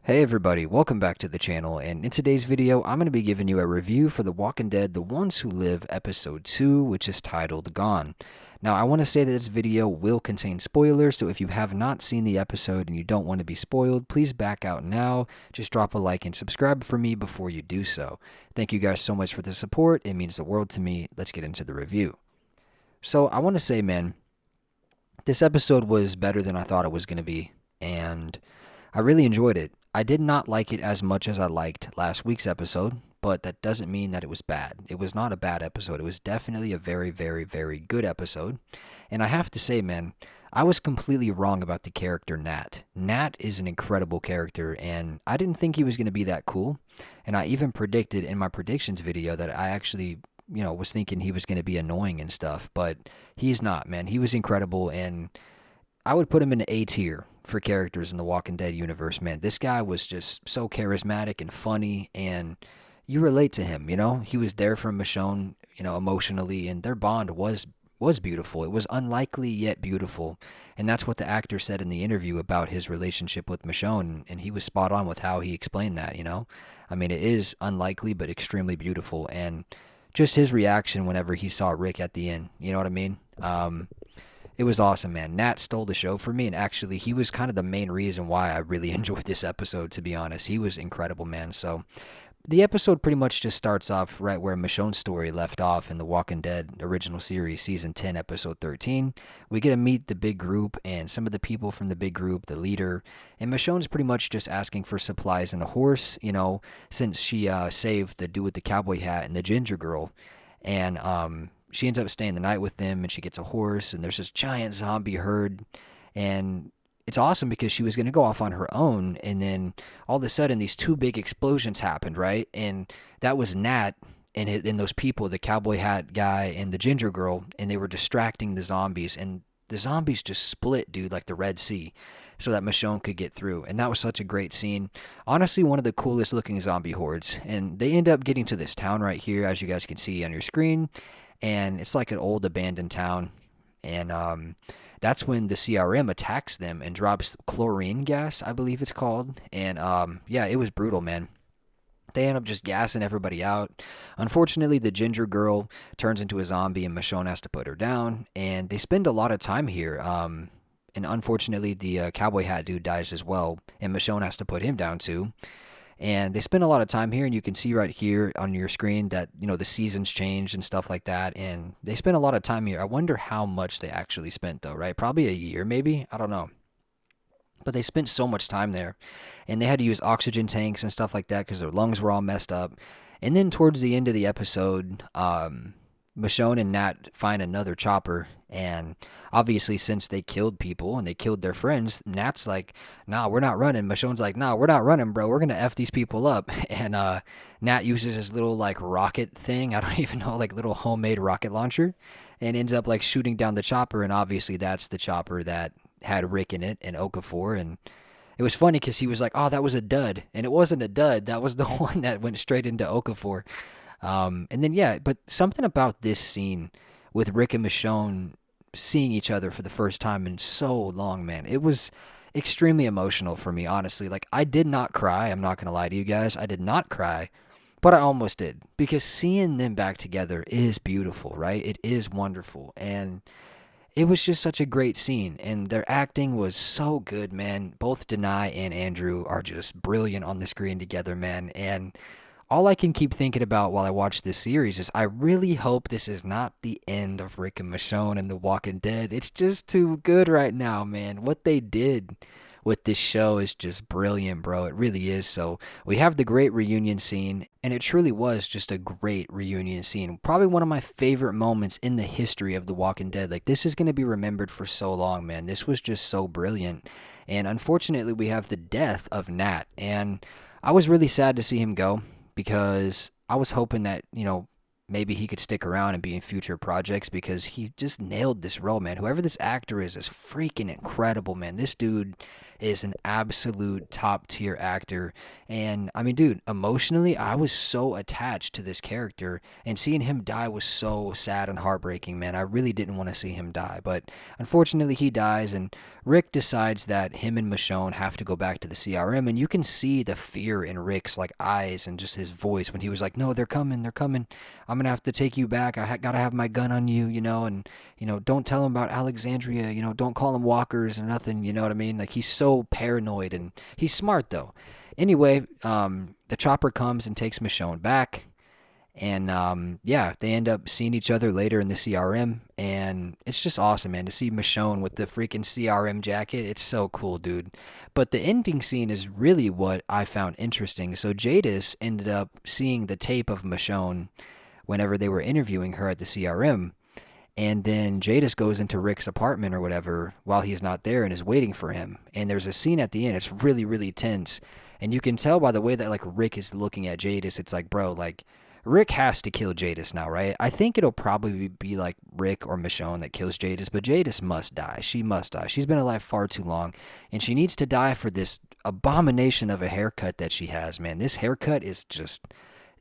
Hey everybody, welcome back to the channel, and in today's video I'm going to be giving you a review for The Walking Dead The Ones Who Live Episode 2, which is titled Gone. Now I want to say that this video will contain spoilers, so if you have not seen the episode and you don't want to be spoiled, please back out now. Just drop a like and subscribe for me before you do so. Thank you guys so much for the support, it means the world to me. Let's get into the review. So I want to say, man, this episode was better than I thought it was going to be, and I really enjoyed it. I did not like it as much as I liked last week's episode, but that doesn't mean that it was bad. It was not a bad episode. It was definitely a very, very, very good episode. And I have to say, man, I was completely wrong about the character Nat. Nat is an incredible character, and I didn't think he was going to be that cool. And I even predicted in my predictions video that I actually was thinking he was going to be annoying and stuff, but he's not, man. He was incredible, and I would put him in A tier for characters in the Walking Dead universe, man. This guy was just so charismatic and funny, and you relate to him, you know? He was there for Michonne, emotionally, and their bond was beautiful. It was unlikely yet beautiful. And that's what the actor said in the interview about his relationship with Michonne, and he was spot on with how he explained that. I mean, it is unlikely but extremely beautiful, and just his reaction whenever he saw Rick at the end, you know what I mean? It was awesome, man. Nat stole the show for me, and actually, he was kind of the main reason why I really enjoyed this episode, to be honest. He was incredible, man. So, the episode pretty much just starts off right where Michonne's story left off in the Walking Dead original series, Season 10, Episode 13. We get to meet the big group and some of the people from the big group, the leader, and Michonne's pretty much just asking for supplies and a horse, since she saved the dude with the cowboy hat and the ginger girl. And, she ends up staying the night with them, and she gets a horse, and there's this giant zombie herd, and it's awesome because she was going to go off on her own, and then all of a sudden these two big explosions happened, right? And that was Nat and those people, the cowboy hat guy and the ginger girl, and they were distracting the zombies, and the zombies just split, dude, like the Red Sea, so that Michonne could get through. And that was such a great scene. Honestly, one of the coolest looking zombie hordes. And they end up getting to this town right here, as you guys can see on your screen, and it's like an old abandoned town, and that's when the CRM attacks them and drops chlorine gas, I believe it's called, and yeah, it was brutal, man. They end up just gassing everybody out. Unfortunately, the ginger girl turns into a zombie, and Michonne has to put her down, and they spend a lot of time here. And unfortunately, the cowboy hat dude dies as well, and Michonne has to put him down too. And they spend a lot of time here, and you can see right here on your screen that, the seasons change and stuff like that. And they spend a lot of time here. I wonder how much they actually spent, though, right? Probably a year, maybe? I don't know. But they spent so much time there. And they had to use oxygen tanks and stuff like that because their lungs were all messed up. And then towards the end of the episode, Michonne and Nat find another chopper, and obviously since they killed people and they killed their friends, Nat's like, nah, we're not running. Michonne's like, nah, we're not running, bro. We're gonna F these people up. And Nat uses his little like rocket thing, I don't even know, like little homemade rocket launcher, and ends up like shooting down the chopper, and obviously that's the chopper that had Rick in it and Okafor. And it was funny because he was like, oh, that was a dud. And it wasn't a dud. That was the one that went straight into Okafor. And then, yeah, but something about this scene with Rick and Michonne seeing each other for the first time in so long, man, it was extremely emotional for me, honestly. Like, I did not cry. I'm not going to lie to you guys. I did not cry, but I almost did, because seeing them back together is beautiful, right? It is wonderful. And it was just such a great scene, and their acting was so good, man. Both Denai and Andrew are just brilliant on the screen together, man. And all I can keep thinking about while I watch this series is I really hope this is not the end of Rick and Michonne and The Walking Dead. It's just too good right now, man. What they did with this show is just brilliant, bro. It really is. So we have the great reunion scene, and it truly was just a great reunion scene. Probably one of my favorite moments in the history of The Walking Dead. Like, this is going to be remembered for so long, man. This was just so brilliant. And unfortunately, we have the death of Nat, and I was really sad to see him go, because I was hoping that, maybe he could stick around and be in future projects, because he just nailed this role, man. Whoever this actor is freaking incredible, man. This dude is an absolute top tier actor. And I mean, dude, emotionally, I was so attached to this character, and seeing him die was so sad and heartbreaking, man. I really didn't want to see him die, but unfortunately he dies. And Rick decides that him and Michonne have to go back to the CRM, and you can see the fear in Rick's like eyes and just his voice when he was like, "No, they're coming, they're coming. I'm gonna have to take you back. Gotta have my gun on you, and don't tell them about Alexandria. Don't call them walkers or nothing. You know what I mean? Like he's so paranoid, and he's smart though. Anyway, the chopper comes and takes Michonne back. And yeah, they end up seeing each other later in the CRM, and it's just awesome, man, to see Michonne with the freaking CRM jacket. It's so cool, dude. But the ending scene is really what I found interesting. So Jadis ended up seeing the tape of Michonne whenever they were interviewing her at the CRM, and then Jadis goes into Rick's apartment or whatever while he's not there and is waiting for him. And there's a scene at the end. It's really, really tense. And you can tell by the way that like Rick is looking at Jadis. It's like, bro, like Rick has to kill Jadis now, right? I think it'll probably be like Rick or Michonne that kills Jadis, but Jadis must die. She must die. She's been alive far too long, and she needs to die for this abomination of a haircut that she has, man. This haircut is just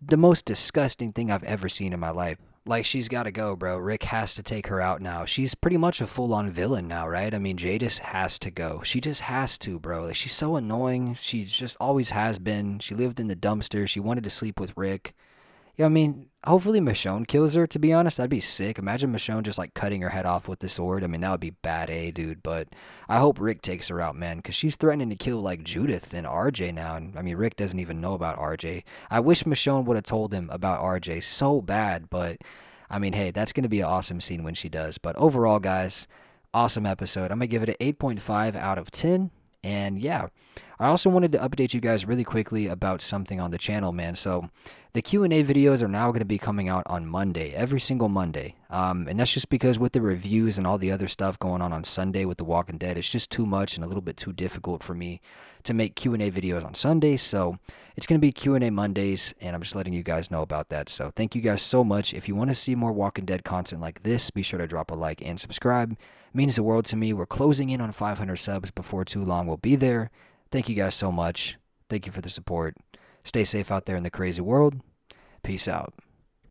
the most disgusting thing I've ever seen in my life. Like, she's got to go, bro. Rick has to take her out now. She's pretty much a full-on villain now, right? I mean, Jadis has to go. She just has to, bro. Like, she's so annoying. She just always has been. She lived in the dumpster. She wanted to sleep with Rick. I mean, hopefully Michonne kills her, to be honest. That'd be sick. Imagine Michonne just, like, cutting her head off with the sword. I mean, that would be bad, dude? But I hope Rick takes her out, man, because she's threatening to kill, like, Judith and RJ now. And, I mean, Rick doesn't even know about RJ. I wish Michonne would have told him about RJ so bad, but, I mean, hey, that's going to be an awesome scene when she does. But overall, guys, awesome episode. I'm going to give it an 8.5 out of 10. And, yeah, I also wanted to update you guys really quickly about something on the channel, man. So the Q&A videos are now going to be coming out on Monday, every single Monday. And that's just because with the reviews and all the other stuff going on Sunday with The Walking Dead, it's just too much and a little bit too difficult for me to make Q&A videos on Sundays. So it's going to be Q&A Mondays, and I'm just letting you guys know about that. So thank you guys so much. If you want to see more Walking Dead content like this, be sure to drop a like and subscribe. It means the world to me. We're closing in on 500 subs before too long. We'll be there. Thank you guys so much. Thank you for the support. Stay safe out there in the crazy world. Peace out.